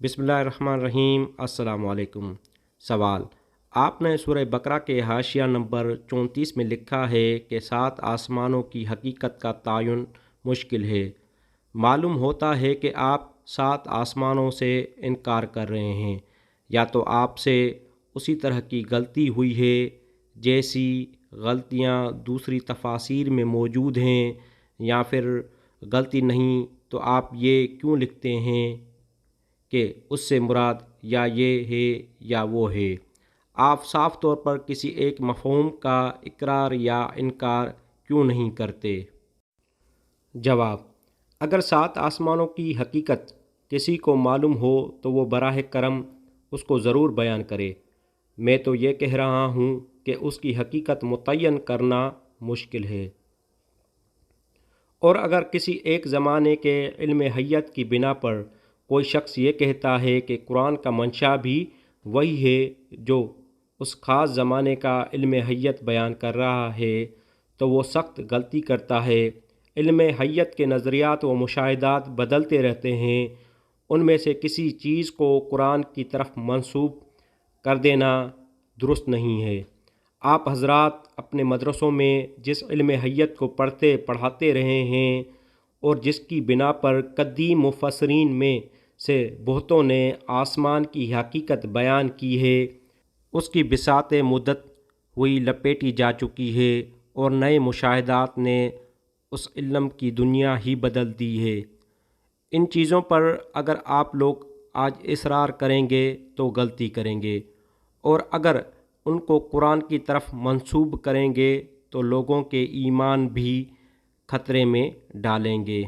بسم اللہ الرحمن الرحیم۔ السلام علیکم۔ سوال: آپ نے سورہ بقرہ کے حاشیہ نمبر 34 میں لکھا ہے کہ 7 آسمانوں کی حقیقت کا تعین مشکل ہے۔ معلوم ہوتا ہے کہ آپ 7 آسمانوں سے انکار کر رہے ہیں۔ یا تو آپ سے اسی طرح کی غلطی ہوئی ہے جیسی غلطیاں دوسری تفاسیر میں موجود ہیں، یا پھر غلطی نہیں تو آپ یہ کیوں لکھتے ہیں کہ اس سے مراد یا یہ ہے یا وہ ہے؟ آپ صاف طور پر کسی ایک مفہوم کا اقرار یا انکار کیوں نہیں کرتے؟ جواب: اگر 7 آسمانوں کی حقیقت کسی کو معلوم ہو تو وہ براہ کرم اس کو ضرور بیان کرے۔ میں تو یہ کہہ رہا ہوں کہ اس کی حقیقت متعین کرنا مشکل ہے۔ اور اگر کسی ایک زمانے کے علم حیت کی بنا پر کوئی شخص یہ کہتا ہے کہ قرآن کا منشا بھی وہی ہے جو اس خاص زمانے کا علم حیت بیان کر رہا ہے، تو وہ سخت غلطی کرتا ہے۔ علم حیت کے نظریات و مشاہدات بدلتے رہتے ہیں۔ ان میں سے کسی چیز کو قرآن کی طرف منسوب کر دینا درست نہیں ہے۔ آپ حضرات اپنے مدرسوں میں جس علم حیت کو پڑھاتے رہے ہیں اور جس کی بنا پر قدیم مفسرین میں سے بہتوں نے آسمان کی حقیقت بیان کی ہے، اس کی بساط مدت ہوئی لپیٹی جا چکی ہے، اور نئے مشاہدات نے اس علم کی دنیا ہی بدل دی ہے۔ ان چیزوں پر اگر آپ لوگ آج اصرار کریں گے تو غلطی کریں گے، اور اگر ان کو قرآن کی طرف منسوب کریں گے تو لوگوں کے ایمان بھی خطرے میں ڈالیں گے۔